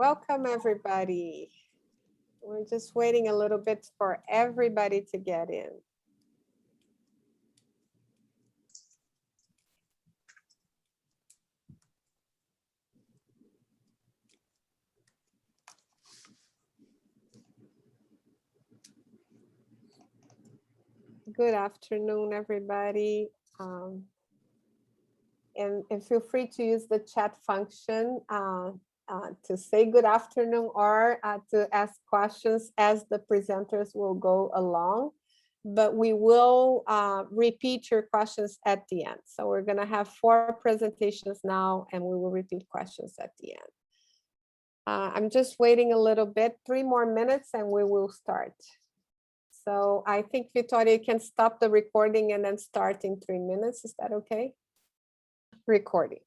Welcome, everybody. We're just waiting a little bit for everybody to get in. Good afternoon, everybody. And feel free to use the chat function to say good afternoon or to ask questions as the presenters will go along. But we will repeat your questions at the end. So we're going to have 4 presentations now, and we will repeat questions at the end. I'm just waiting a little bit, 3 more minutes, and we will start. So I think Victoria can stop the recording and then start in 3 minutes. Is that okay? Recording.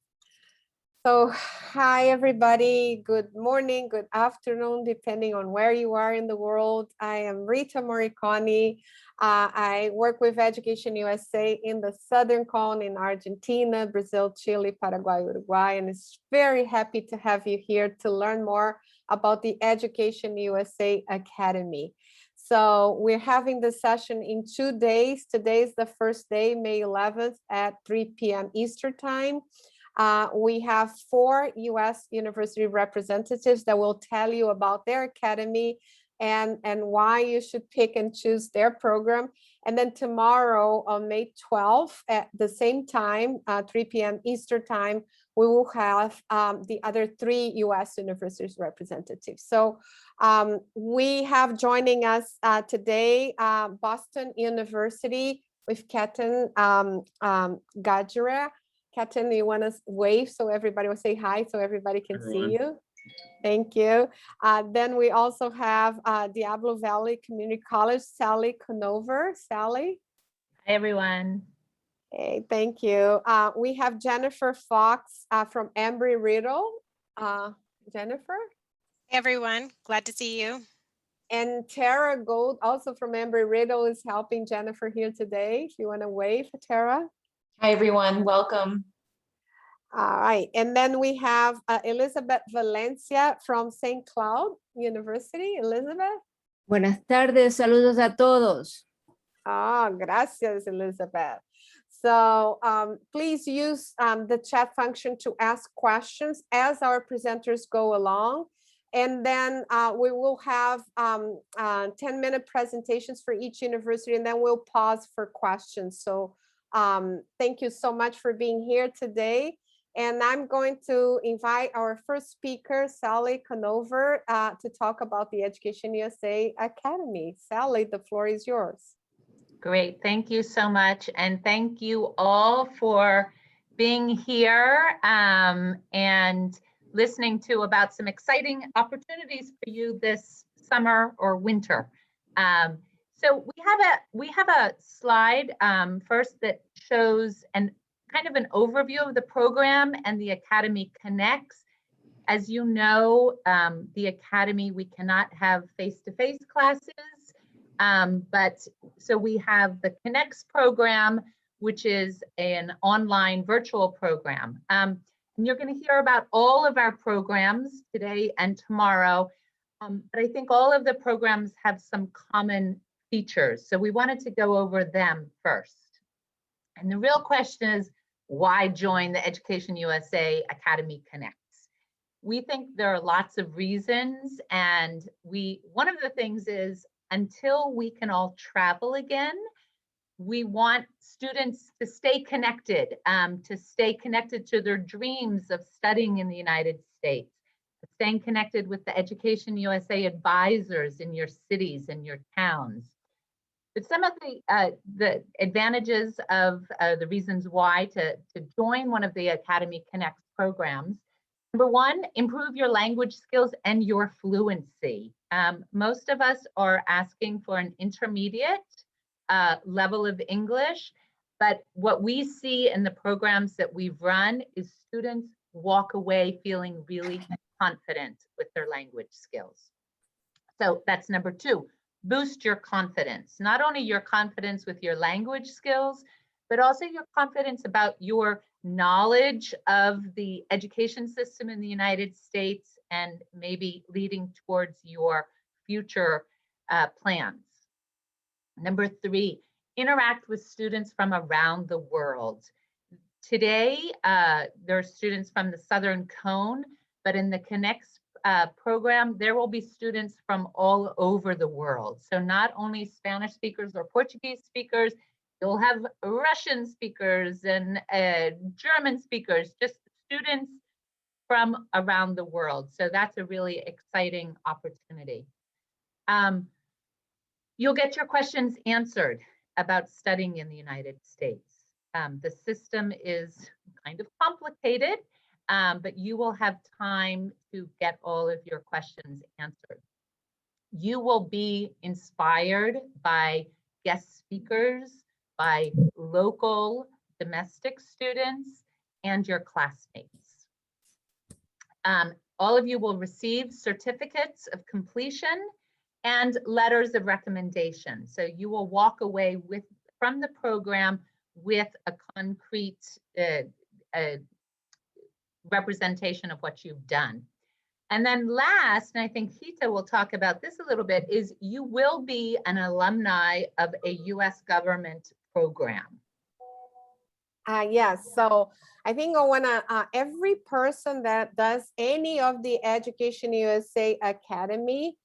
So hi, everybody. Good morning, good afternoon, depending on where you are in the world. I am Rita Morricone. I work with Education USA in the Southern Cone in Argentina, Brazil, Chile, Paraguay, Uruguay, and it's very happy to have you here to learn more about the Education USA Academy. So we're having this session in 2 days. Today is the first day, May 11th at 3 p.m. Eastern time. We have 4 U.S. university representatives that will tell you about their academy and why you should pick and choose their program. And then tomorrow on May 12th at the same time, 3 p.m. Eastern time, we will have the other 3 U.S. universities representatives. So we have joining us today, Boston University with Ketan Gajra. Ketan, you want to wave so everybody will say hi so everybody can see you? Thank you. Then we also have Diablo Valley Community College, Sally Conover. Sally. Hi, everyone. Hey, thank you. We have Jennifer Fox from Embry-Riddle. Jennifer. Hey, everyone. Glad to see you. And Tara Gold, also from Embry-Riddle, is helping Jennifer here today. If you want to wave, Tara. Hi, everyone. Welcome. All right. And then we have Elizabeth Valencia from St. Cloud University. Elizabeth. Buenas tardes. Saludos a todos. Gracias, Elizabeth. So please use the chat function to ask questions as our presenters go along. And then we will have 10-minute presentations for each university, and then we'll pause for questions. So thank you so much for being here today. And I'm going to invite our first speaker, Sally Conover, to talk about the Education USA Academy. Sally, the floor is yours. Great. Thank you so much. And thank you all for being here and listening to about some exciting opportunities for you this summer or winter. So we have a slide first that shows kind of an overview of the program and the Academy Connects. As you know, the Academy, we cannot have face-to-face classes, but so we have the Connects program, which is an online virtual program. And you're going to hear about all of our programs today and tomorrow, but I think all of the programs have some common features. So we wanted to go over them first. And the real question is, why join the Education USA Academy Connects? We think there are lots of reasons, and one of the things is until we can all travel again, we want students to stay connected to their dreams of studying in the United States, staying connected with the Education USA advisors in your cities and your towns. But some of the advantages of the reasons why to join one of the Academy Connects programs. Number one, improve your language skills and your fluency. Most of us are asking for an intermediate level of English, but what we see in the programs that we've run is students walk away feeling really confident with their language skills. So that's number two. Boost your confidence, not only your confidence with your language skills, but also your confidence about your knowledge of the education system in the United States and maybe leading towards your future plans. Number 3, interact with students from around the world. Today, there are students from the Southern Cone, but in the Connects program, there will be students from all over the world. So not only Spanish speakers or Portuguese speakers, you'll have Russian speakers and German speakers, just students from around the world. So that's a really exciting opportunity. You'll get your questions answered about studying in the United States. The system is kind of complicated, but you will have time to get all of your questions answered. You will be inspired by guest speakers, by local domestic students, and your classmates. All of you will receive certificates of completion and letters of recommendation. So you will walk away from the program with a concrete representation of what you've done. And then last, and I think Hita will talk about this a little bit, is you will be an alumni of a US government program. Yes, so I think I wanna, every person that does any of the Education USA Academy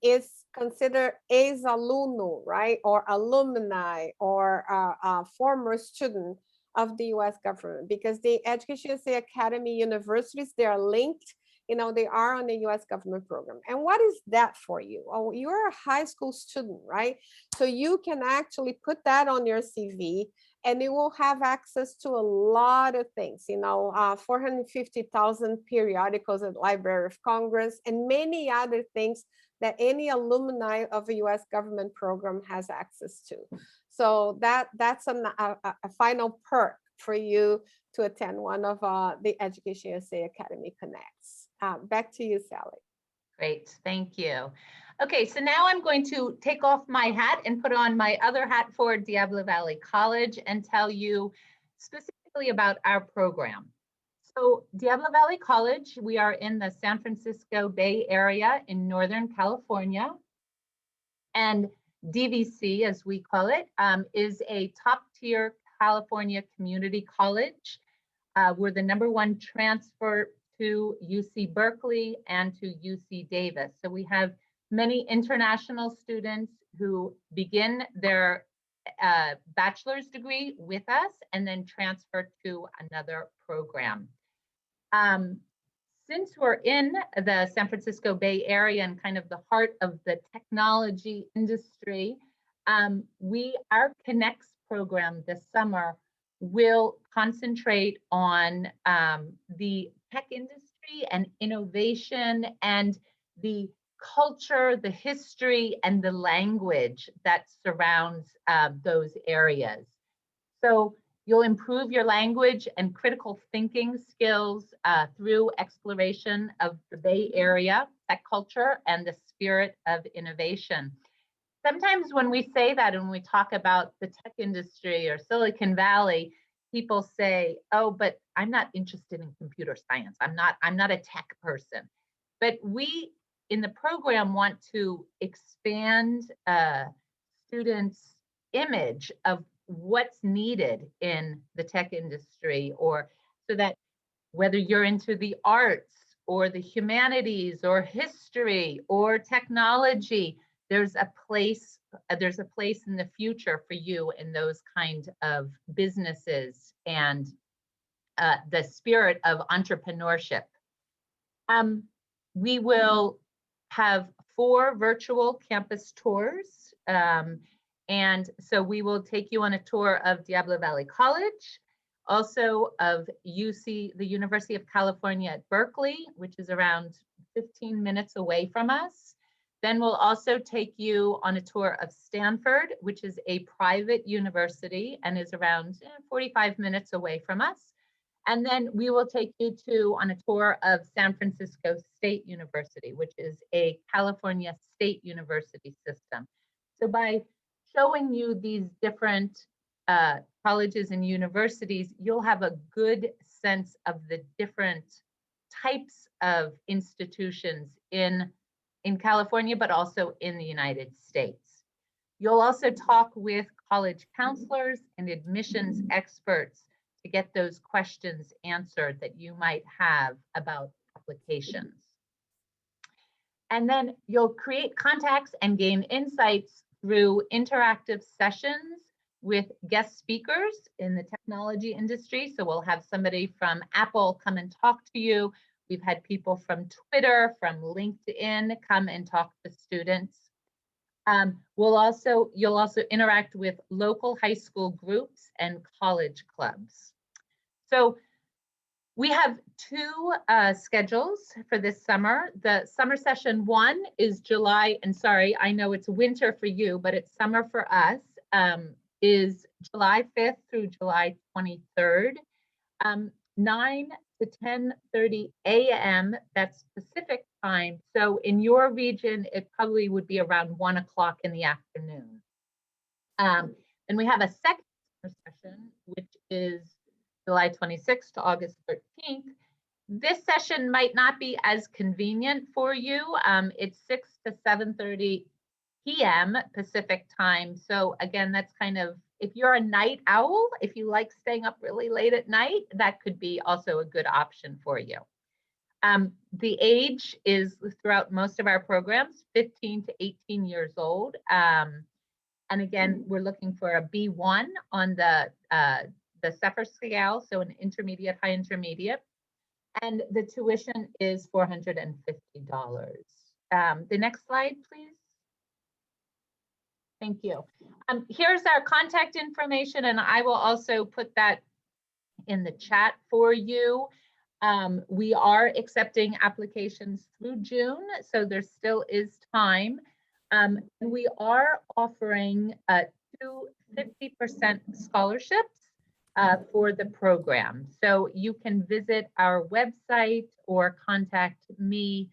is considered ex-alumno, right? Or alumni or a former student of the US government, because the Education USA Academy universities, they are linked, you know, they are on the US government program. And what is that for you? Oh, you're a high school student, right? So you can actually put that on your CV and you will have access to a lot of things, you know, 450,000 periodicals at Library of Congress and many other things that any alumni of a US government program has access to. So that's a final perk for you to attend one of the Education USA Academy Connects. Back to you, Sally. Great, thank you. Okay, so now I'm going to take off my hat and put on my other hat for Diablo Valley College and tell you specifically about our program. So Diablo Valley College, we are in the San Francisco Bay Area in Northern California. And DVC, as we call it, is a top-tier California community college. We're the #1 transfer to UC Berkeley and to UC Davis. So we have many international students who begin their bachelor's degree with us and then transfer to another program. Since we're in the San Francisco Bay Area and kind of the heart of the technology industry, our Connects program this summer will concentrate on the tech industry and innovation and the culture, the history, and the language that surrounds those areas. So you'll improve your language and critical thinking skills through exploration of the Bay Area, tech culture, and the spirit of innovation. Sometimes when we say that and we talk about the tech industry or Silicon Valley, people say, oh, but I'm not interested in computer science. I'm not a tech person. But we in the program want to expand students' image of what's needed in the tech industry, or so that whether you're into the arts or the humanities or history or technology, there's a place in the future for you in those kind of businesses and the spirit of entrepreneurship. We will have 4 virtual campus tours. And so we will take you on a tour of Diablo Valley College, also of the University of California at Berkeley, which is around 15 minutes away from us. Then we'll also take you on a tour of Stanford, which is a private university and is around 45 minutes away from us. And then we will take you on a tour of San Francisco State University, which is a California state university system. So by showing you these different colleges and universities, you'll have a good sense of the different types of institutions in California, but also in the United States. You'll also talk with college counselors and admissions experts to get those questions answered that you might have about applications. And then you'll create contacts and gain insights through interactive sessions with guest speakers in the technology industry. So we'll have somebody from Apple come and talk to you. We've had people from Twitter, from LinkedIn come and talk to students. You'll also interact with local high school groups and college clubs. So we have two schedules for this summer. The summer session 1 is July, and sorry, I know it's winter for you, but it's summer for us, is July 5th through July 23rd, 9 to 10:30 a.m. That's Pacific time. So in your region, it probably would be around 1 o'clock in the afternoon. And we have a second session, which is July 26th to August 13th. This session might not be as convenient for you. It's 6 to 7:30 p.m. Pacific time. So again, that's kind of, if you're a night owl, if you like staying up really late at night, that could be also a good option for you. The age is throughout most of our programs, 15 to 18 years old. And again, we're looking for a B1 on the SEFR scale, so an intermediate, high intermediate. And the tuition is $450. The next slide, please. Thank you. Here's our contact information, and I will also put that in the chat for you. We are accepting applications through June, so there still is time. And we are offering 2 50% scholarships for the program. So you can visit our website or contact me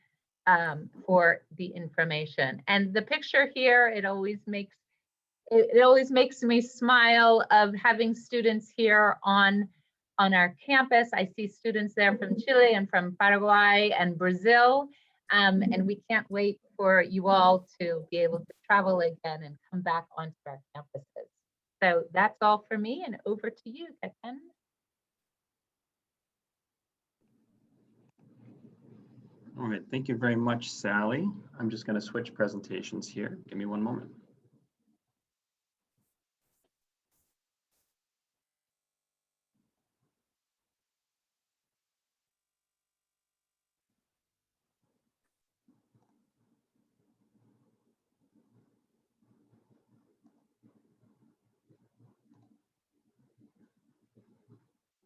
for the information. And the picture here, it always makes me smile of having students here on our campus. I see students there from Chile and from Paraguay and Brazil. And we can't wait for you all to be able to travel again and come back onto our campuses. So that's all for me, and over to you, Ken. All right, thank you very much, Sally. I'm just going to switch presentations here. Give me one moment.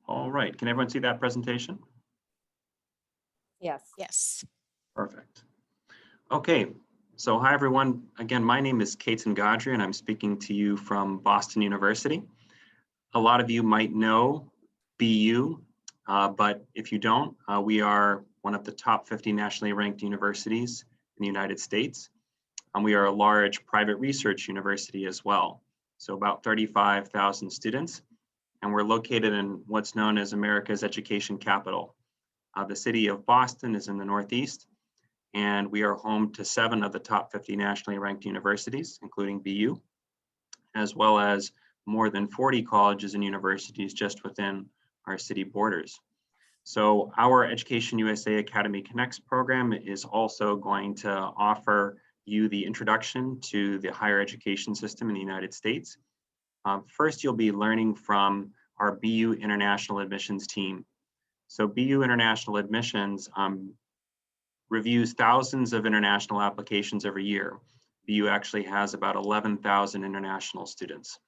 All right, can everyone see that presentation? Yes. Yes. Perfect. Okay, so hi everyone. Again, my name is Ketan Gadri and I'm speaking to you from Boston University. A lot of you might know BU, but if you don't, we are one of the top 50 nationally ranked universities in the United States. And we are a large private research university as well. So about 35,000 students. And we're located in what's known as America's education capital. The city of Boston is in the Northeast, and we are home to 7 of the top 50 nationally ranked universities, including BU, as well as more than 40 colleges and universities just within our city borders. So our EducationUSA Academy Connects program is also going to offer you the introduction to the higher education system in the United States. First, you'll be learning from our BU International Admissions team. So BU International Admissions reviews thousands of international applications every year. BU actually has about 11,000 international students.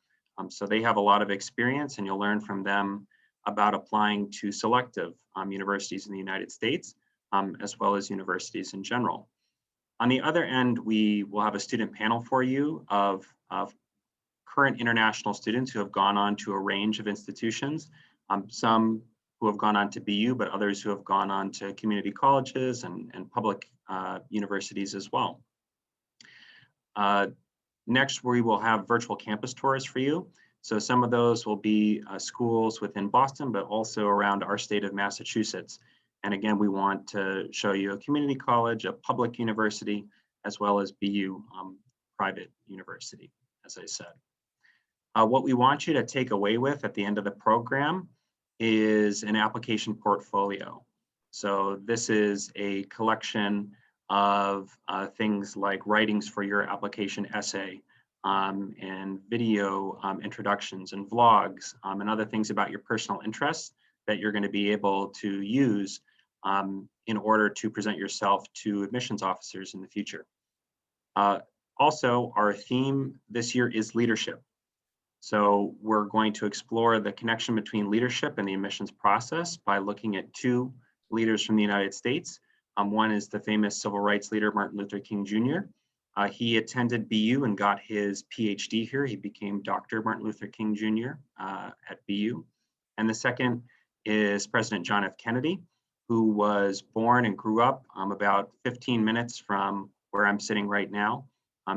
So they have a lot of experience, and you'll learn from them about applying to selective universities in the United States, as well as universities in general. On the other end, we will have a student panel for you of current international students who have gone on to a range of institutions, some who have gone on to BU, but others who have gone on to community colleges and public universities as well. Next, we will have virtual campus tours for you. So some of those will be schools within Boston, but also around our state of Massachusetts. And again, we want to show you a community college, a public university, as well as BU private university, as I said. What we want you to take away with at the end of the program is an application portfolio. So this is a collection of things like writings for your application essay, and video introductions and vlogs, and other things about your personal interests that you're going to be able to use in order to present yourself to admissions officers in the future. Also, our theme this year is leadership. So we're going to explore the connection between leadership and the admissions process by looking at two leaders from the United States. One is the famous civil rights leader, Martin Luther King Jr. He attended BU and got his PhD here. He became Dr. Martin Luther King Jr. At BU. And the second is President John F. Kennedy, who was born and grew up about 15 minutes from where I'm sitting right now,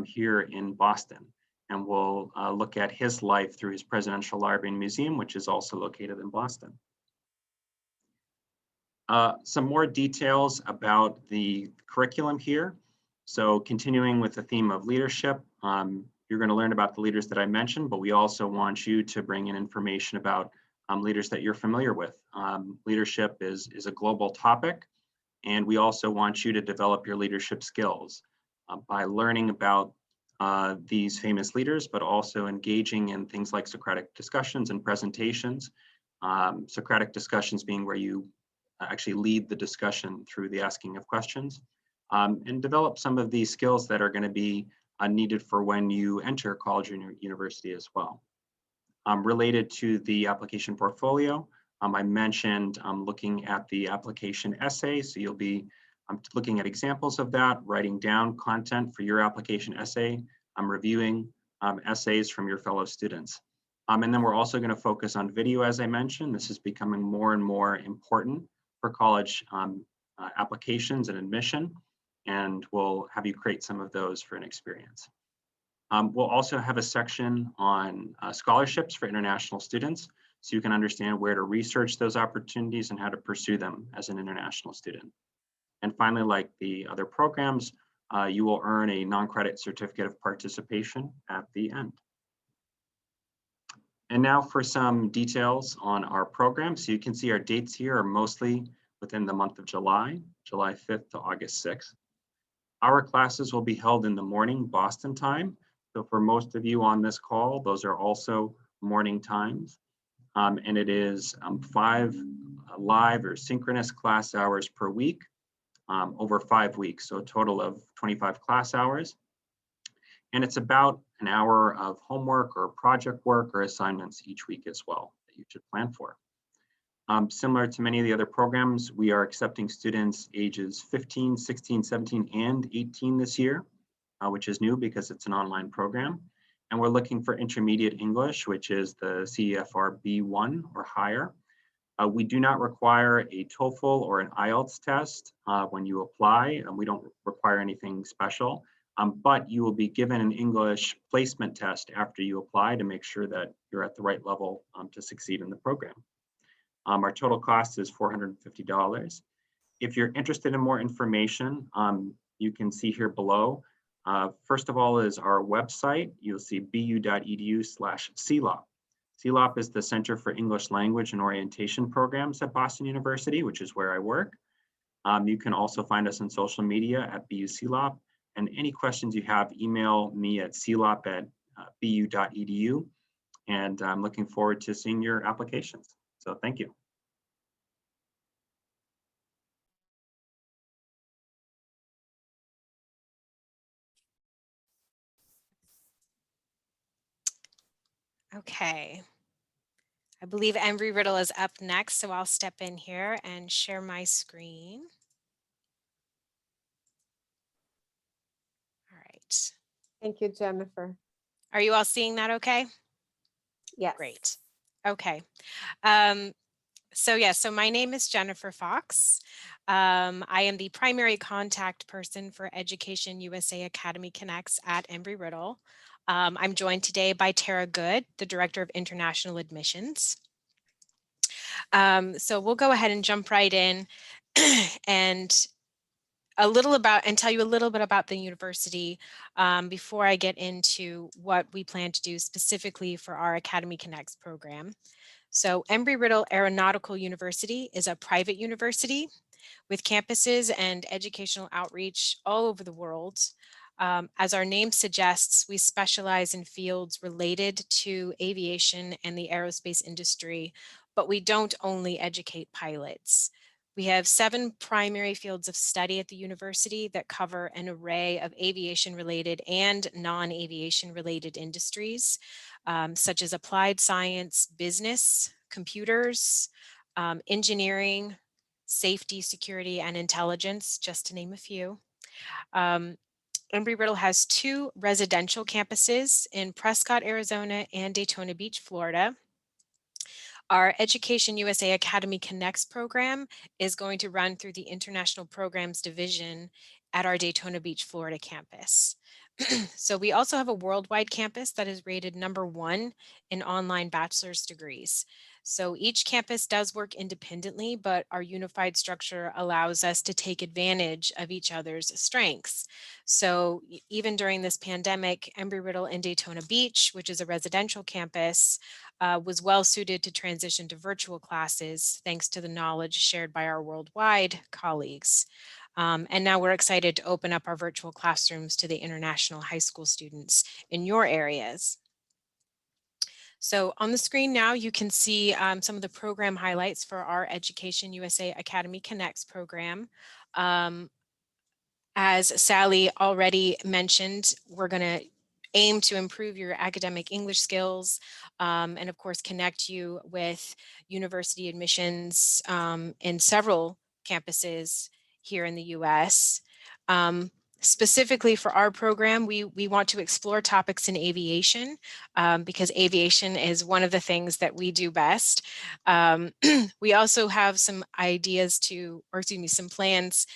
here in Boston. And we'll look at his life through his Presidential Library and Museum, which is also located in Boston. Some more details about the curriculum here. So continuing with the theme of leadership, you're going to learn about the leaders that I mentioned, but we also want you to bring in information about leaders that you're familiar with. Leadership is a global topic, and we also want you to develop your leadership skills by learning about these famous leaders, but also engaging in things like Socratic discussions and presentations. Socratic discussions being where you actually lead the discussion through the asking of questions, and develop some of these skills that are going to be needed for when you enter college or university as well. Related to the application portfolio, I mentioned looking at the application essay, so you'll be looking at examples of that, writing down content for your application essay, reviewing essays from your fellow students. And then we're also going to focus on video, as I mentioned. This is becoming more and more important for college applications and admission, and we'll have you create some of those for an experience. We'll also have a section on scholarships for international students, so you can understand where to research those opportunities and how to pursue them as an international student. And finally, like the other programs, you will earn a non-credit certificate of participation at the end. And now for some details on our program. So you can see our dates here are mostly within the month of July 5th to August 6th. Our classes will be held in the morning Boston time. So for most of you on this call, those are also morning times. And it is 5 live or synchronous class hours per week over 5 weeks. So a total of 25 class hours. And it's about an hour of homework or project work or assignments each week as well that you should plan for. Similar to many of the other programs, we are accepting students ages 15, 16, 17, and 18 this year, which is new because it's an online program. And we're looking for intermediate English, which is the CEFR B1 or higher. We do not require a TOEFL or an IELTS test when you apply, and we don't require anything special. But you will be given an English placement test after you apply to make sure that you're at the right level to succeed in the program. Our total cost is $450. If you're interested in more information, you can see here below. First of all is our website. You'll see bu.edu/CELOP. CELOP is the Center for English Language and Orientation Programs at Boston University, which is where I work. You can also find us on social media at BU CELOP. And any questions you have, email me at celop@bu.edu. And I'm looking forward to seeing your applications. So thank you. Okay. I believe Embry-Riddle is up next, so I'll step in here and share my screen. All right. Thank you, Jennifer. Are you all seeing that okay? Yes. Great. Okay. So my name is Jennifer Fox. I am the primary contact person for EducationUSA Academy Connects at Embry-Riddle. I'm joined today by Tara Good, the Director of International Admissions. So we'll go ahead and jump right in and tell you a little bit about the university before I get into what we plan to do specifically for our Academy Connects program. So Embry-Riddle Aeronautical University is a private university with campuses and educational outreach all over the world. As our name suggests, we specialize in fields related to aviation and the aerospace industry, but we don't only educate pilots. We have 7 primary fields of study at the university that cover an array of aviation-related and non-aviation-related industries, such as applied science, business, computers, engineering, safety, security, and intelligence, just to name a few. Embry-Riddle has 2 residential campuses in Prescott, Arizona, and Daytona Beach, Florida. Our EducationUSA Academy Connects program is going to run through the International Programs Division at our Daytona Beach, Florida campus. So we also have a worldwide campus that is rated #1 in online bachelor's degrees. So each campus does work independently, but our unified structure allows us to take advantage of each other's strengths. So even during this pandemic, Embry-Riddle in Daytona Beach, which is a residential campus, was well suited to transition to virtual classes thanks to the knowledge shared by our worldwide colleagues. And now we're excited to open up our virtual classrooms to the international high school students in your areas. So on the screen now, you can see some of the program highlights for our EducationUSA Academy Connects program. As Sally already mentioned, we're going to aim to improve your academic English skills and of course connect you with university admissions in several campuses here in the US. Specifically for our program, we want to explore topics in aviation because aviation is one of the things that we do best. We also have some some plans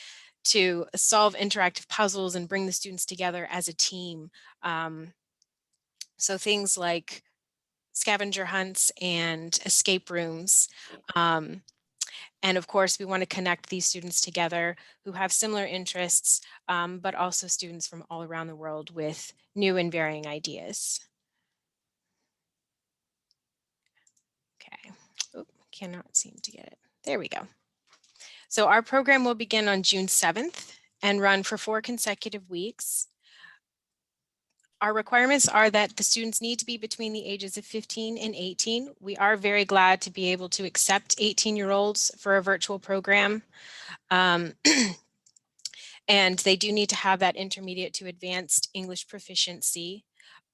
to solve interactive puzzles and bring the students together as a team. So things like scavenger hunts and escape rooms. And of course, we want to connect these students together who have similar interests, but also students from all around the world with new and varying ideas. Okay, cannot seem to get it. There we go. So our program will begin on June 7th and run for 4 consecutive weeks. Our requirements are that the students need to be between the ages of 15 and 18. We are very glad to be able to accept 18-year-olds for a virtual program. And they do need to have that intermediate to advanced English proficiency.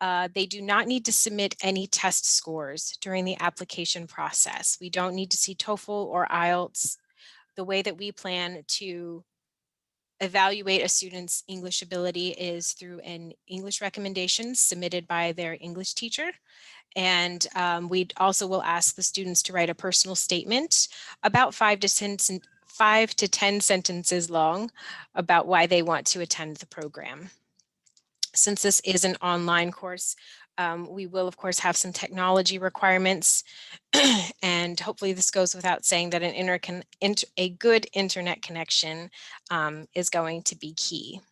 They do not need to submit any test scores during the application process. We don't need to see TOEFL or IELTS. The way that we plan to evaluate a student's English ability is through an English recommendation submitted by their English teacher. And we also will ask the students to write a personal statement about 5 to 10 sentences long about why they want to attend the program. Since this is an online course, we will of course have some technology requirements and hopefully this goes without saying that a good internet connection is going to be key.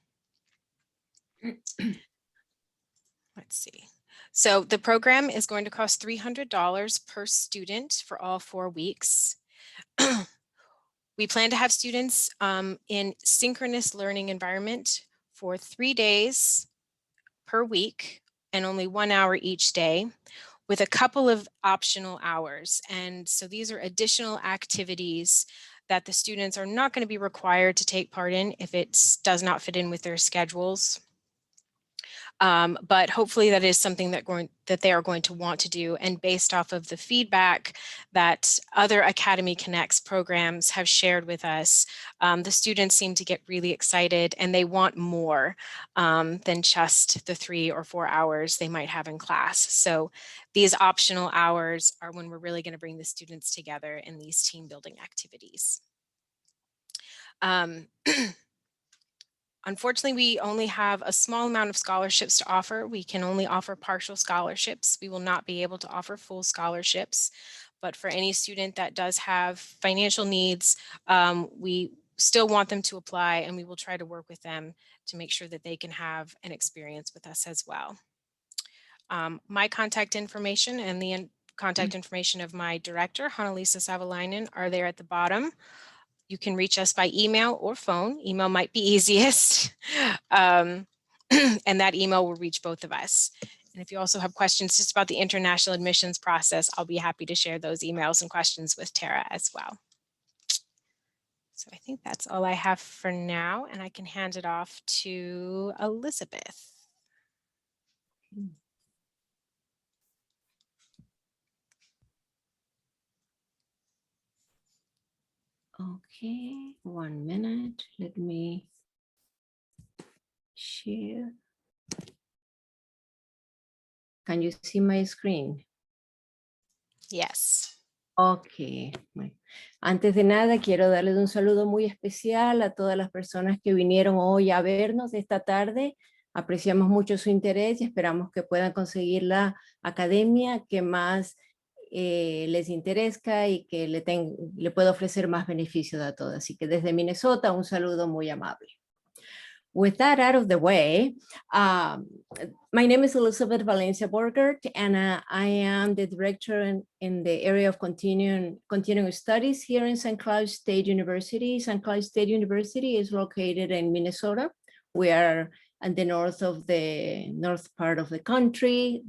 Let's see. So the program is going to cost $300 per student for all 4 weeks. We plan to have students in synchronous learning environment for 3 days per week and only 1 hour each day with a couple of optional hours. And so these are additional activities that the students are not going to be required to take part in if it does not fit in with their schedules. But hopefully that is something that they are going to want to do. And based off of the feedback that other Academy Connects programs have shared with us, the students seem to get really excited and they want more than just the 3 or 4 hours they might have in class. So these optional hours are when we're really going to bring the students together in these team building activities. Unfortunately, we only have a small amount of scholarships to offer. We can only offer partial scholarships. We will not be able to offer full scholarships, But for any student that does have financial needs, we still want them to apply, and we will try to work with them to make sure that they can have an experience with us as well. My contact information and the contact information of my director, Hanalisa Savalainen, are there at the bottom. You can reach us by email or phone. Email might be easiest. And that email will reach both of us. And if you also have questions just about the international admissions process, I'll be happy to share those emails and questions with Tara as well. So I think that's all I have for now, and I can hand it off to Elizabeth. Okay, 1 minute. Let me share. Can you see my screen? Yes. Ok. Bueno. Antes de nada, quiero darles un saludo muy especial a todas las personas que vinieron hoy a vernos esta tarde. Apreciamos mucho su interés y esperamos que puedan conseguir la academia que más les interesa y que le pueda ofrecer más beneficios a todos. Así que desde Minnesota, un saludo muy amable. With that out of the way, my name is Elizabeth Valencia Borgert, and I am the director in the area of continuing studies here in St. Cloud State University. St. Cloud State University is located in Minnesota. We are at the north part of the country.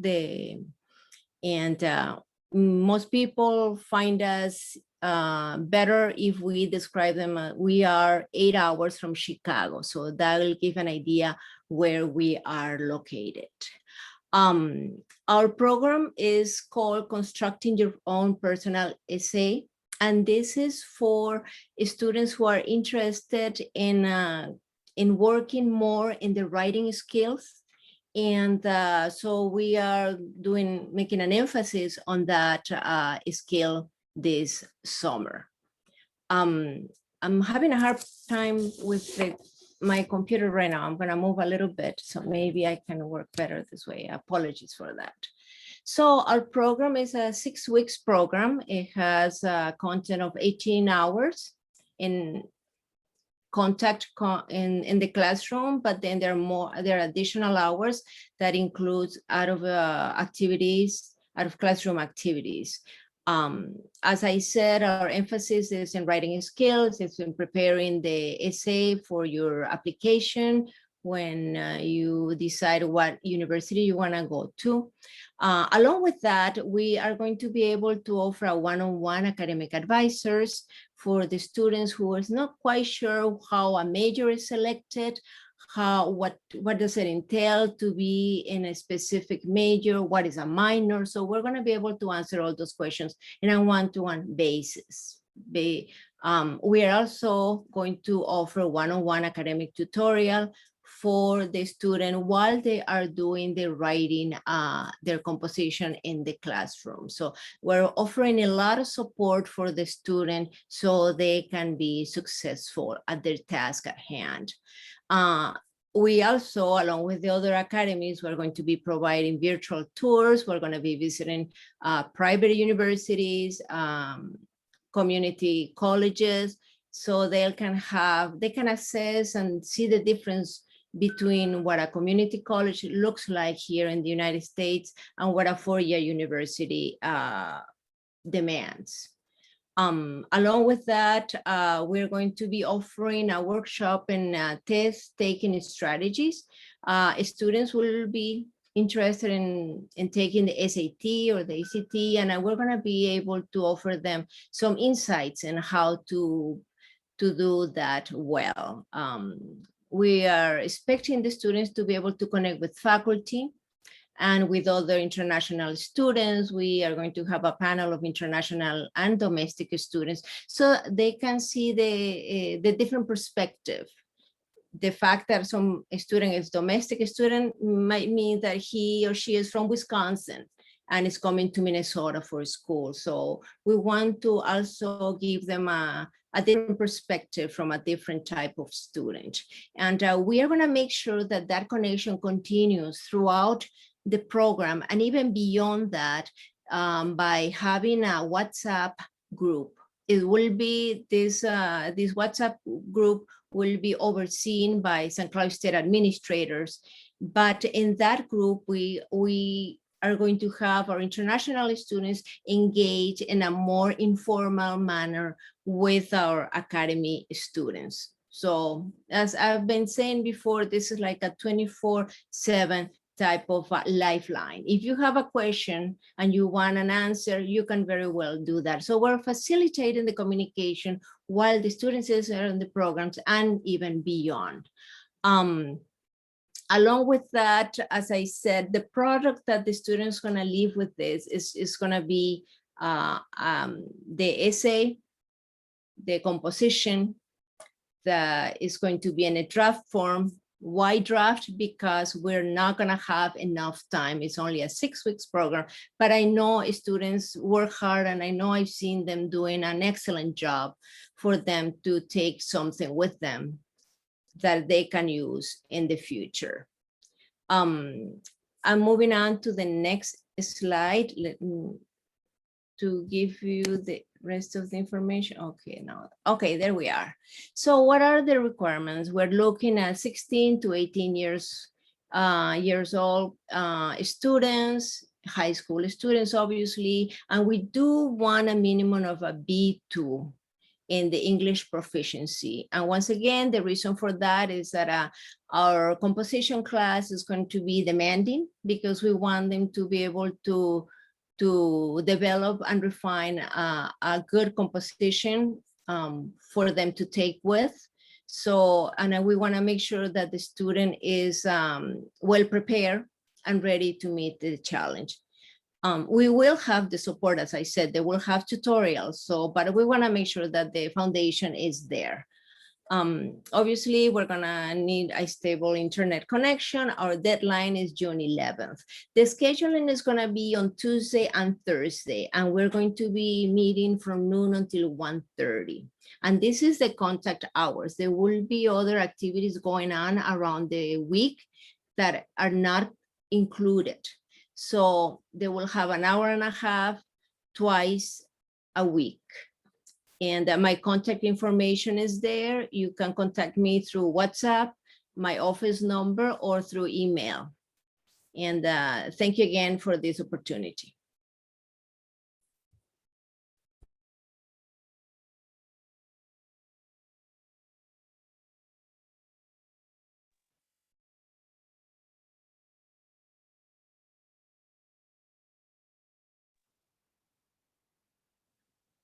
Most people find us better if we describe them. We are 8 hours from Chicago, so that will give an idea where we are located. Our program is called Constructing Your Own Personal Essay, and this is for students who are interested in working more in the writing skills. And so we are making an emphasis on that skill this summer. I'm having a hard time with my computer right now. I'm going to move a little bit, so maybe I can work better this way. Apologies for that. So our program is a 6 weeks program. It has a content of 18 hours in contact in the classroom, but then there are additional hours that includes out of classroom activities. As I said, our emphasis is in writing skills. It's in preparing the essay for your application when you decide what university you want to go to. Along with that, we are going to be able to offer a one-on-one academic advisors for the students who is not quite sure how a major is selected, what does it entail to be in a specific major, what is a minor. So we're going to be able to answer all those questions in a one-to-one basis. We are also going to offer one-on-one academic tutorial for the student while they are doing the writing, their composition in the classroom. So we're offering a lot of support for the student so they can be successful at their task at hand. We also, along with the other academies, we're going to be providing virtual tours. We're going to be visiting private universities, community colleges, so they can assess and see the difference between what a community college looks like here in the United States and what a four-year university demands. Along with that, we're going to be offering a workshop in test-taking strategies. Students will be interested in taking the SAT or the ACT, and we're going to be able to offer them some insights on how to do that well. We are expecting the students to be able to connect with faculty and with other international students. We are going to have a panel of international and domestic students so they can see the different perspective. The fact that some student is domestic student might mean that he or she is from Wisconsin and is coming to Minnesota for school. So we want to also give them a different perspective from a different type of student. And we are going to make sure that that connection continues throughout the program, and even beyond that, by having a WhatsApp group. It will be this WhatsApp group will be overseen by St. Cloud State administrators. But in that group, we are going to have our international students engage in a more informal manner with our academy students. So as I've been saying before, this is like a 24/7 type of lifeline. If you have a question and you want an answer, you can very well do that. So we're facilitating the communication while the students are in the programs and even beyond. Along with that, as I said, the product that the students gonna leave with this is gonna be the essay, the composition, that is going to be in a draft form. Why draft? Because we're not gonna have enough time. It's only a 6 weeks program, but I know students work hard and I know I've seen them doing an excellent job for them to take something with them that they can use in the future. I'm moving on to the next slide. Let me to give you the rest of the information. Okay, now, okay, there we are. So what are the requirements? We're looking at 16 to 18 years old students, high school students, obviously, and we do want a minimum of a B2 in the English proficiency. And once again, the reason for that is that our composition class is going to be demanding because we want them to be able to develop and refine a good composition for them to take with. So, and we want to make sure that the student is well prepared and ready to meet the challenge. We will have the support, as I said, they will have tutorials. So, but we want to make sure that the foundation is there. Obviously, we're gonna need a stable internet connection. Our deadline is June 11th. The scheduling is gonna be on Tuesday and Thursday, and we're going to be meeting from noon until 1:30. And this is the contact hours. There will be other activities going on around the week that are not included. So they will have an hour and a half twice a week. And my contact information is there. You can contact me through WhatsApp, my office number, or through email. And thank you again for this opportunity.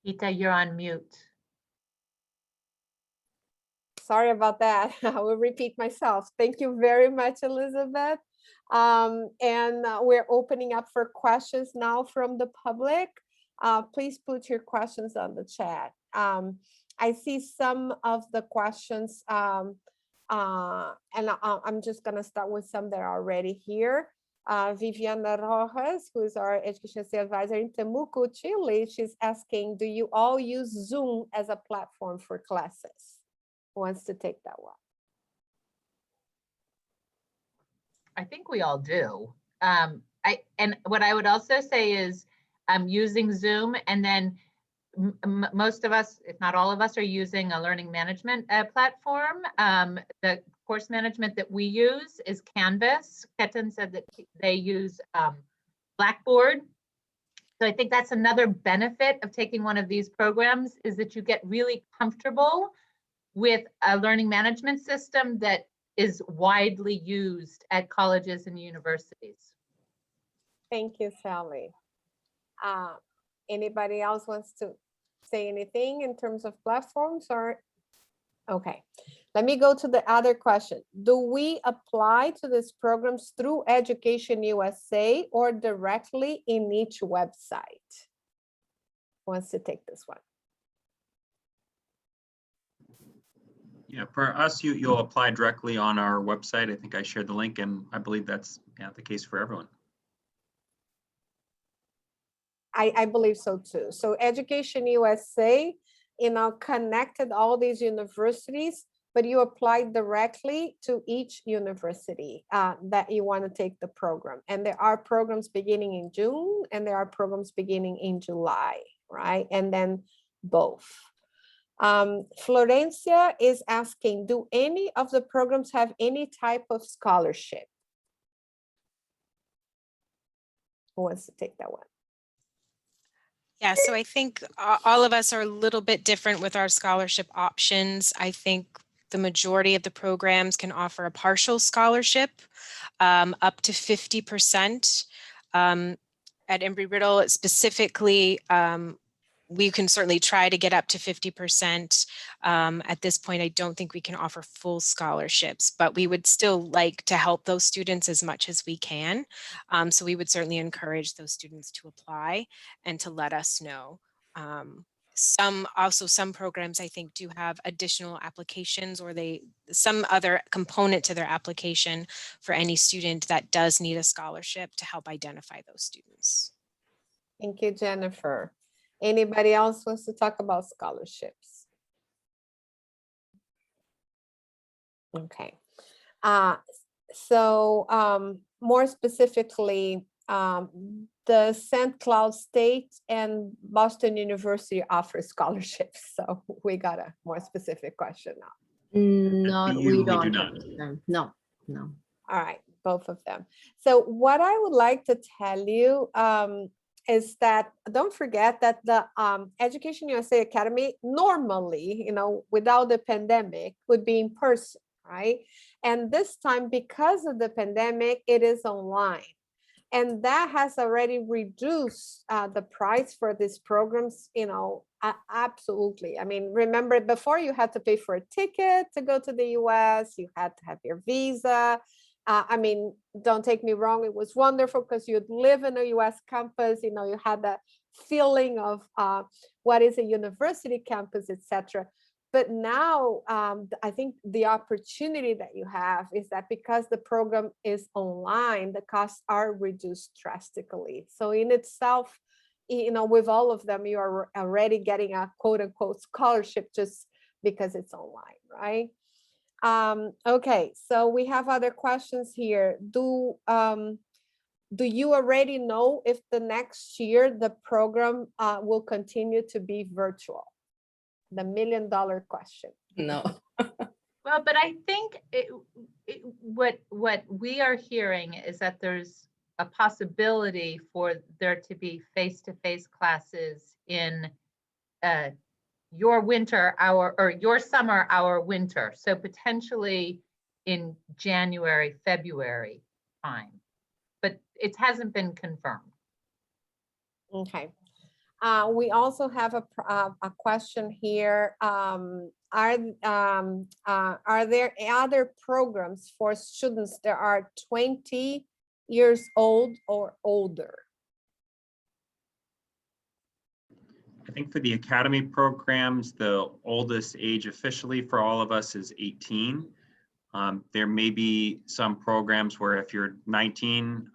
Ita, you're on mute. Sorry about that. I will repeat myself. Thank you very much, Elizabeth. We're opening up for questions now from the public. Please put your questions on the chat. I see some of the questions, and I'm just gonna start with some that are already here. Viviana Rojas, who is our EducationUSA advisor in Temuco, Chile, she's asking, do you all use Zoom as a platform for classes? Who wants to take that one? I think we all do. And what I would also say is using Zoom, and then most of us, if not all of us, are using a learning management platform. The course management that we use is Canvas. Ketan said that they use Blackboard. So I think that's another benefit of taking one of these programs, is that you get really comfortable with a learning management system that is widely used at colleges and universities. Thank you, Sally. Anybody else wants to say anything in terms of platforms or? Okay, let me go to the other question. Do we apply to these programs through EducationUSA or directly in each website? Who wants to take this one? Yeah, for us, you'll apply directly on our website. I think I shared the link, and I believe that's the case for everyone. I believe so too. So EducationUSA, connected all these universities but you apply directly to each university that you want to take the program. And there are programs beginning in June, and there are programs beginning in July, right? And then both. Florencia is asking, do any of the programs have any type of scholarship? Who wants to take that one? Yeah, so I think all of us are a little bit different with our scholarship options. I think the majority of the programs can offer a partial scholarship up to 50%. At Embry-Riddle specifically, we can certainly try to get up to 50%. At this point, I don't think we can offer full scholarships, but we would still like to help those students as much as we can. So we would certainly encourage those students to apply and to let us know. Some programs I think do have additional applications, or some other component to their application for any student that does need a scholarship to help identify those students. Thank you, Jennifer. Anybody else wants to talk about scholarships? Okay. So more specifically, the St. Cloud State and Boston University offer scholarships. So we got a more specific question now. No, BU, we we don't. do not. No. All right, both of them. So what I would like to tell you is that don't forget that the EducationUSA Academy normally, you know, without the pandemic, would be in person, right? And this time, because of the pandemic, it is online. And that has already reduced the price for these programs, you know, absolutely. I mean, remember before you had to pay for a ticket to go to the US, you had to have your visa. I mean, don't take me wrong, it was wonderful because you'd live in a US campus, you know, you had that feeling of what is a university campus, etc. But now I think the opportunity that you have is that because the program is online, the costs are reduced drastically. So in itself, you know, with all of them, you are already getting a quote unquote scholarship just because it's online, right? Okay, so we have other questions here. Do you already know if the next year the program will continue to be virtual? The $1 million question. No. Well, but I think what we are hearing is that there's a possibility for there to be face-to-face classes in your winter, your summer, our winter. So potentially in January, February time, but it hasn't been confirmed. Okay. We also have a question here. Are there other programs for students that are 20 years old or older? I think for the academy programs, the oldest age officially for all of us is 18. There may be some programs where if you're 19,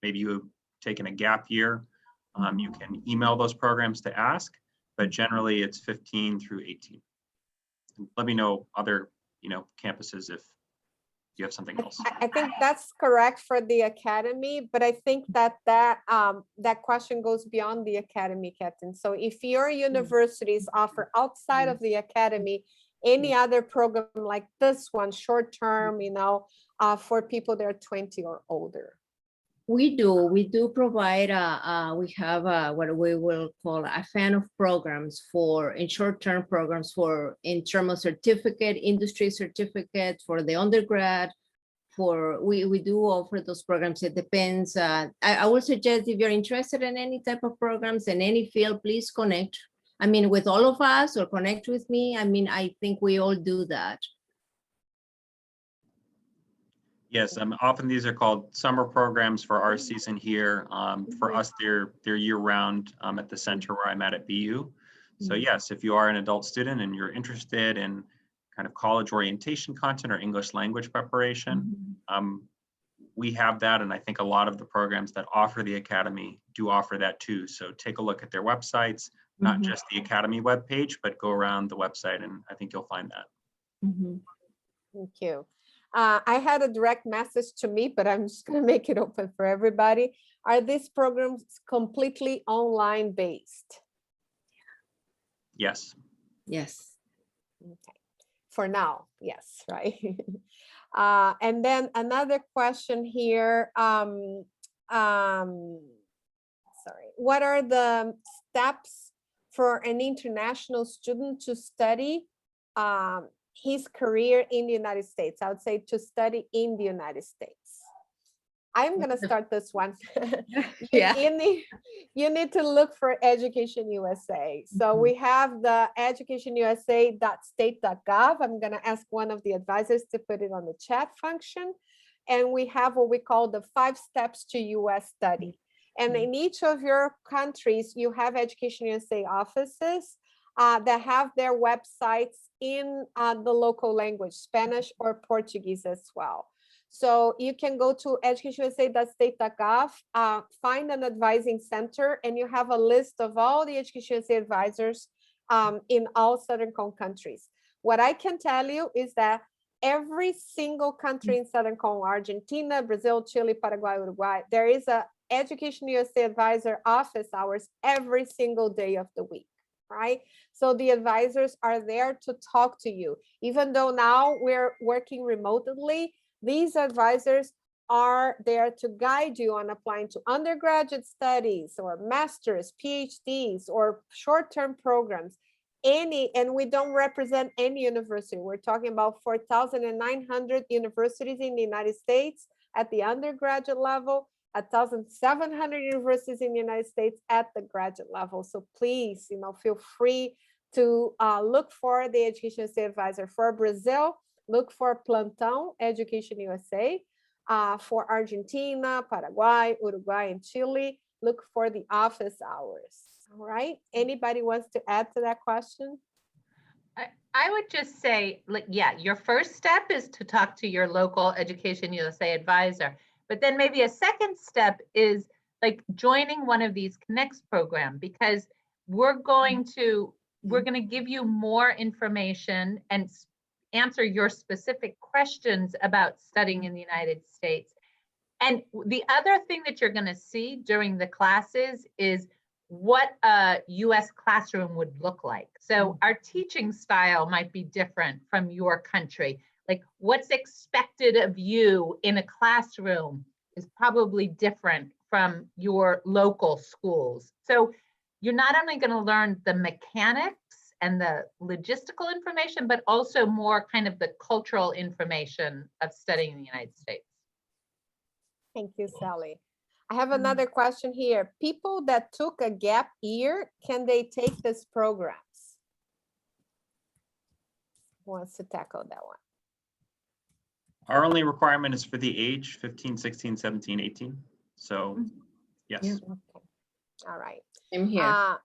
maybe you have taken a gap year, you can email those programs to ask, but generally it's 15 through 18. Let me know other, campuses if you have something else. I think that's correct for the academy, but I think that question goes beyond the academy, Captain. So if your universities offer outside of the academy any other program like this one, short term, for people that are 20 or older. We do provide, we have what we will call a fan of programs in short-term programs in terms of certificate, industry certificate for the undergrad. We do offer those programs. It depends. I would suggest if you're interested in any type of programs in any field, please connect. With all of us or connect with me. I think we all do that. Yes, often these are called summer programs for our season here. For us, they're year-round at the center where I'm at BU. So yes, if you are an adult student and you're interested in kind of college orientation content or English language preparation, we have that. And I think a lot of the programs that offer the academy do offer that too. So take a look at their websites, not just the academy webpage, but go around the website and I think you'll find that. Mhm. Thank you. I had a direct message to me, but I'm just going to make it open for everybody. Are these programs completely online based? Yes. Yes. Okay. For now, yes, right? And then another question here. Sorry, what are the steps for an international student to study his career in the United States? I would say to study in the United States. I'm going to start this one. Yeah. You need to look for Education USA. So we have the educationusa.state.gov. I'm going to ask one of the advisors to put it on the chat function. And we have what we call the 5 steps to US study. And in each of your countries, you have Education USA offices that have their websites in the local language, Spanish or Portuguese as well. So you can go to educationusa.state.gov, find an advising center, and you have a list of all the Education USA advisors in all Southern Cone countries. What I can tell you is that every single country in Southern Cone, Argentina, Brazil, Chile, Paraguay, Uruguay, there is a Education USA advisor office hours every single day of the week, right? So the advisors are there to talk to you. Even though now we're working remotely, these advisors are there to guide you on applying to undergraduate studies or masters, PhDs, or short-term programs. And we don't represent any university. We're talking about 4,900 universities in the United States at the undergraduate level, 1,700 universities in the United States at the graduate level. So please, feel free to look for the Education USA advisor. For Brazil, look for Plantão Education USA. For Argentina, Paraguay, Uruguay, and Chile, look for the office hours. All right. Anybody wants to add to that question? I would just say, yeah, your first step is to talk to your local Education USA advisor. But then maybe a second step is joining one of these Connects program, because we're going to give you more information and answer your specific questions about studying in the United States. And the other thing that you're going to see during the classes is what a US classroom would look like. So our teaching style might be different from your country. Like what's expected of you in a classroom is probably different from your local schools. So you're not only going to learn the mechanics and the logistical information, but also more kind of the cultural information of studying in the United States. Thank you, Sally. I have another question here. People that took a gap year, can they take these programs? Who wants to tackle that one? Our only requirement is for the age 15, 16, 17, 18. So yes. Yeah. Okay. All right. I'm here.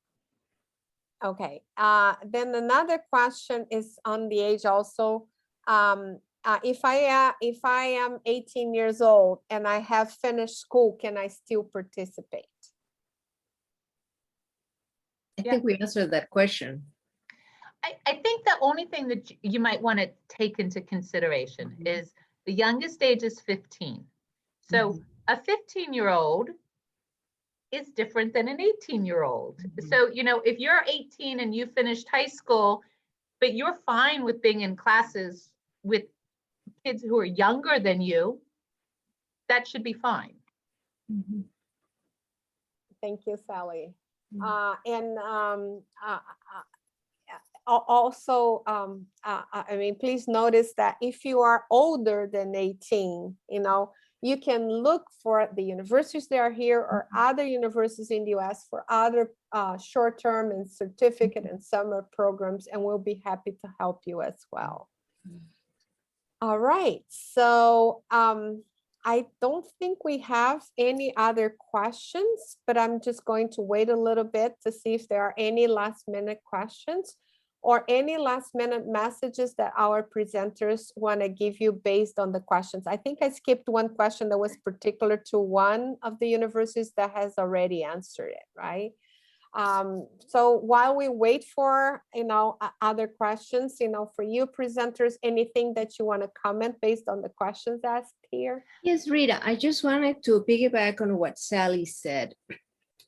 Okay. Then another question is on the age also. If I am 18 years old and I have finished school, can I still participate? I think we answered that question. I think the only thing that you might want to take into consideration is the youngest age is 15. So a 15-year-old is different than an 18-year-old. So, if you're 18 and you finished high school, but you're fine with being in classes with kids who are younger than you, that should be fine. Thank you, Sally. Also, I mean, please notice that if you are older than 18, you can look for the universities that are here or other universities in the US for other short-term and certificate and summer programs, and we'll be happy to help you as well. All right, so I don't think we have any other questions, but I'm just going to wait a little bit to see if there are any last-minute questions or any last-minute messages that our presenters want to give you based on the questions. I think I skipped one question that was particular to one of the universities that has already answered it, right? So while we wait for, other questions, for you presenters, anything that you want to comment based on the questions asked here? Yes, Rita, I just wanted to piggyback on what Sally said.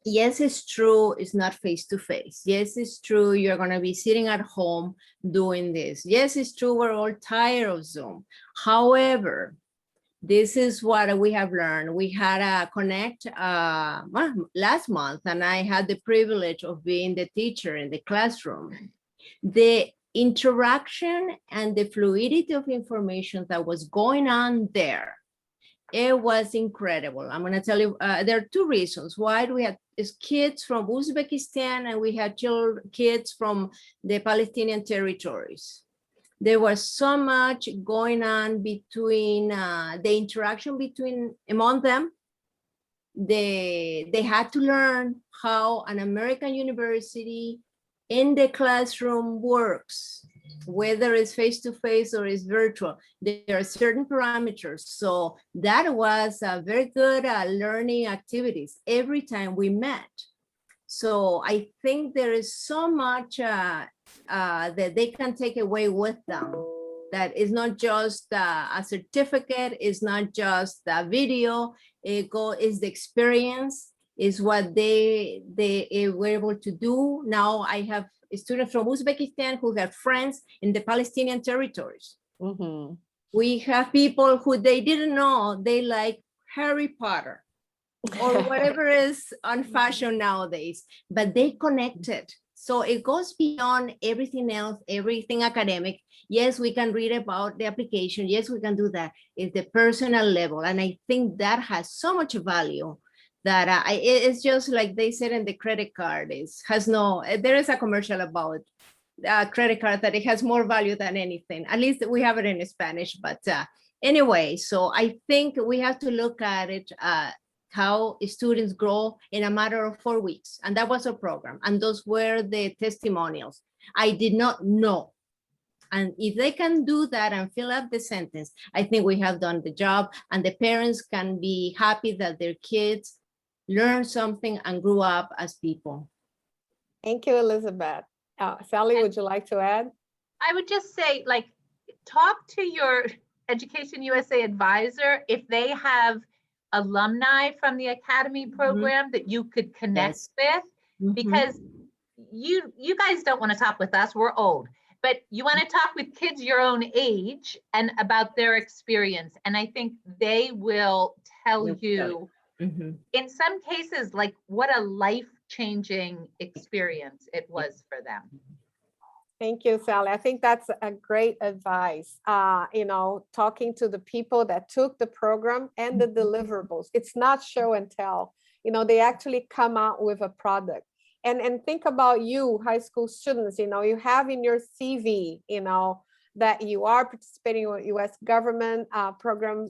Yes, it's true, it's not face-to-face. Yes, it's true, you're going to be sitting at home doing this. Yes, it's true, we're all tired of Zoom. However, this is what we have learned. We had a Connect last month, and I had the privilege of being the teacher in the classroom. The interaction and the fluidity of information that was going on there, it was incredible. I'm going to tell you, there are two reasons why we had kids from Uzbekistan and we had kids from the Palestinian territories. There was so much going on between the interaction among them. They had to learn how an American university in the classroom works, whether it's face-to-face or it's virtual. There are certain parameters. So that was a very good learning activities every time we met. So I think there is so much that they can take away with them. That is not just a certificate, it's not just a video, is the experience, is what they were able to do. Now I have students from Uzbekistan who have friends in the Palestinian territories. Mm-hmm. We have people who they didn't know they like Harry Potter or whatever is on fashion nowadays, but they connected. So it goes beyond everything else, everything academic. Yes, we can read about the application. Yes, we can do that. It's the personal level. And I think that has so much value that it's just like they said in the credit card, there is a commercial about credit card that it has more value than anything. At least we have it in Spanish, but anyway, so I think we have to look at it, how students grow in a matter of 4 weeks. And that was a program. And those were the testimonials. I did not know. And if they can do that and fill up the sentence, I think we have done the job, and the parents can be happy that their kids learn something and grew up as people. Thank you, Elizabeth. Sally, would you like to add? I would just say, talk to your Education USA advisor if they have alumni from the Academy program that you could connect with, because you guys don't want to talk with us, we're old, but you want to talk with kids your own age and about their experience. And I think they will tell you, in some cases, what a life-changing experience it was for them. Thank you, Sally. I think that's a great advice. Talking to the people that took the program and the deliverables. It's not show and tell. They actually come out with a product. And think about you, high school students. You have in your CV, that you are participating in a U.S. government program.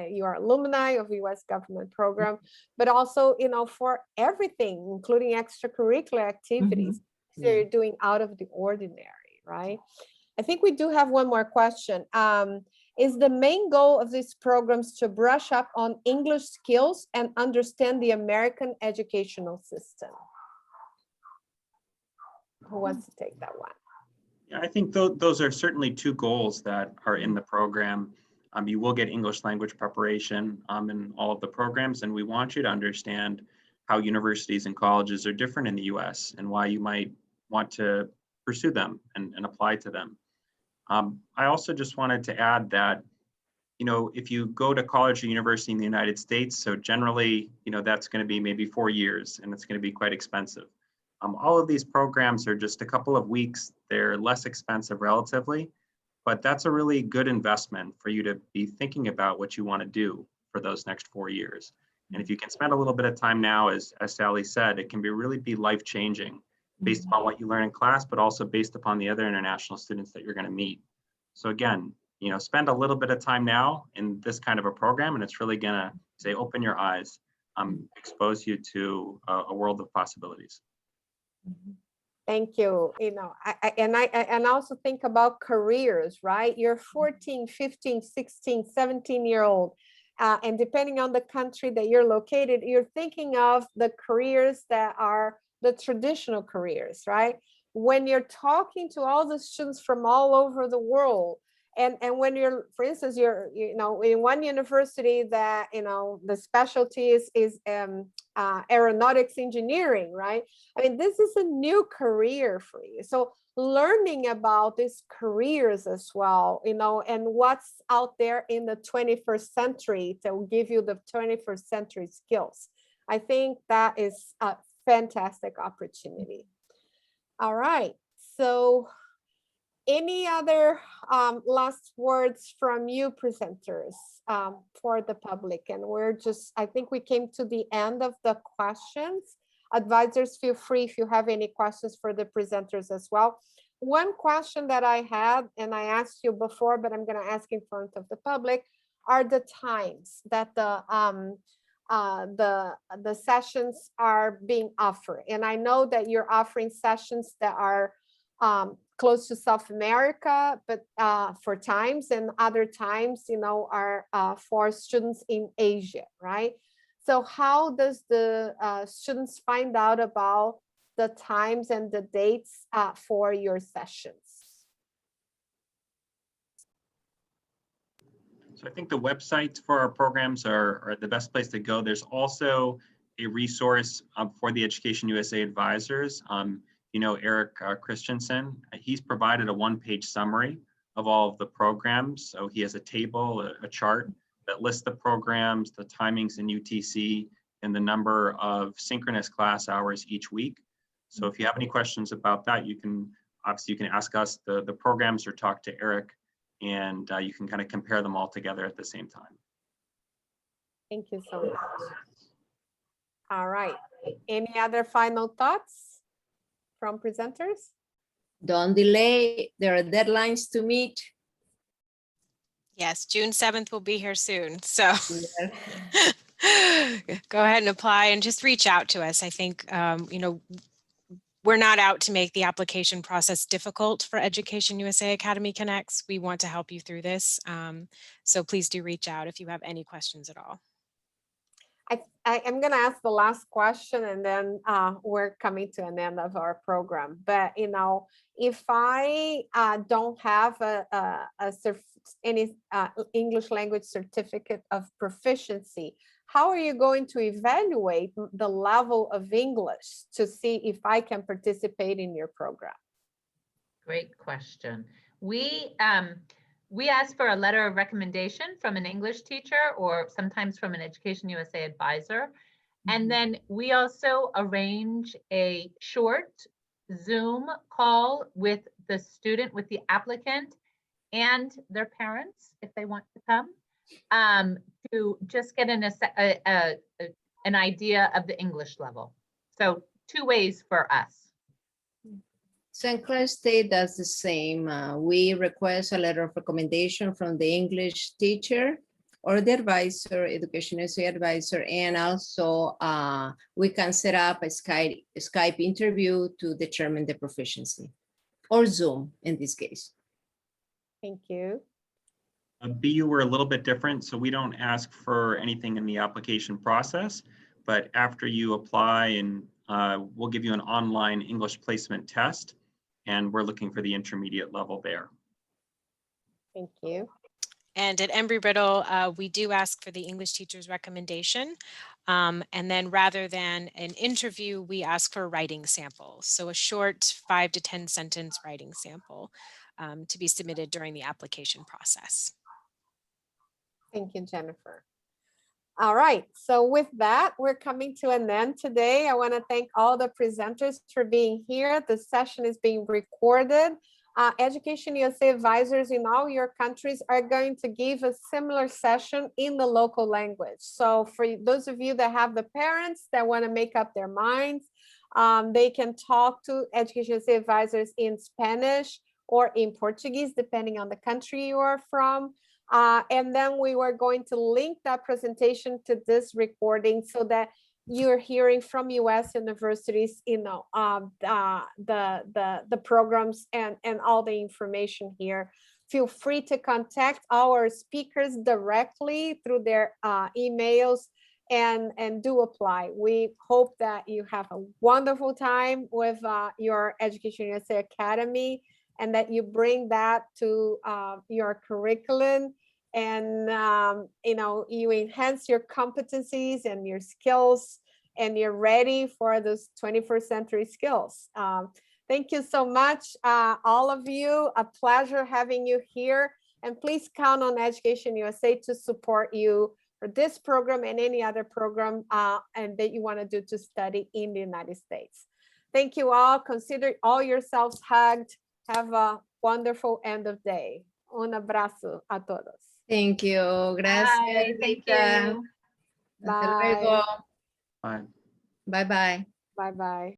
You are alumni of a U.S. government program, but also, for everything, including extracurricular activities. So you're doing out of the ordinary, right? I think we do have one more question. Is the main goal of these programs to brush up on English skills and understand the American educational system? Who wants to take that one? Yeah, I think those are certainly two goals that are in the program. You will get English language preparation in all of the programs, and we want you to understand how universities and colleges are different in the US and why you might want to pursue them and apply to them. I also just wanted to add that, if you go to college or university in the United States, so generally, that's going to be maybe 4 years, and it's going to be quite expensive. All of these programs are just a couple of weeks. They're less expensive relatively, but that's a really good investment for you to be thinking about what you want to do for those next 4 years. And if you can spend a little bit of time now, as Sally said, it can really be life-changing based upon what you learn in class, but also based upon the other international students that you're going to meet. So again, spend a little bit of time now in this kind of a program, and it's really going to open your eyes, expose you to a world of possibilities. Thank you. I also think about careers, right? You're 14, 15, 16, 17-year-old. And depending on the country that you're located, you're thinking of the careers that are the traditional careers, right? When you're talking to all the students from all over the world, and when you're, for instance, you're, you know, in one university that, you know, the specialty is aeronautics engineering, right? I mean, this is a new career for you. So learning about these careers as well, you know, and what's out there in the 21st century that will give you the 21st century skills. I think that is a fantastic opportunity. All right, so any other last words from you presenters for the public? And we're just, I think we came to the end of the questions. Advisors, feel free if you have any questions for the presenters as well. One question that I had, and I asked you before, but I'm going to ask in front of the public, are the times that the sessions are being offered. And I know that you're offering sessions that are close to South America, but for times, and other times, you know, are for students in Asia, right? So how does the students find out about the times and the dates for your sessions? So I think the websites for our programs are the best place to go. There's also a resource for the Education USA advisors. You know, Eric Christensen, he's provided a one-page summary of all of the programs. So he has a table, a chart that lists the programs, the timings in UTC, and the number of synchronous class hours each week. So if you have any questions about that, you can ask us the programs or talk to Eric, and you can kind of compare them all together at the same time. Thank you so much. All right. Any other final thoughts from presenters? Don't delay. There are deadlines to meet. Yes, June 7th will be here soon. So Yes. go ahead and apply and just reach out to us. I think, you know, we're not out to make the application process difficult for Education USA Academy Connects. We want to help you through this. So please do reach out if you have any questions at all. I'm going to ask the last question, and then we're coming to an end of our program. But, you know, if I don't have any English language certificate of proficiency, how are you going to evaluate the level of English to see if I can participate in your program? Great question. We ask for a letter of recommendation from an English teacher or sometimes from an Education USA advisor. And then we also arrange a short Zoom call with the student, with the applicant and their parents, if they want to come, to just get an idea of the English level. So 2 ways for us. St. Clair State does the same. We request a letter of recommendation from the English teacher or the advisor, Education USA advisor, and also we can set up a Skype interview to determine the proficiency, or Zoom in this case. Thank you. BU, we're a little bit different, so we don't ask for anything in the application process, but after you apply, and we'll give you an online English placement test, and we're looking for the intermediate level there. Thank you. And at Embry-Riddle, we do ask for the English teacher's recommendation. And then rather than an interview, we ask for a writing sample. So a short 5 to 10 sentence writing sample to be submitted during the application process. Thank you, Jennifer. All right, so with that, we're coming to an end today. I want to thank all the presenters for being here. The session is being recorded. Education USA advisors in all your countries are going to give a similar session in the local language. So for those of you that have the parents that want to make up their minds, they can talk to Education USA advisors in Spanish or in Portuguese, depending on the country you are from. And then we were going to link that presentation to this recording so that you're hearing from US universities, you know, the programs and all the information here. Feel free to contact our speakers directly through their emails. and do apply. We hope that you have a wonderful time with your Education USA Academy, and that you bring that to your curriculum, and you enhance your competencies and your skills, and you're ready for those 21st century skills. Thank you so much, all of you. A pleasure having you here. And please count on Education USA to support you for this program and any other program and that you want to do to study in the United States. Thank you all. Consider all yourselves hugged. Have a wonderful end of day. Un abrazo a todos. Thank you. Gracias. Bye. Thank Lisa. you. Hasta Bye. luego. Bye. Bye bye. Bye-bye.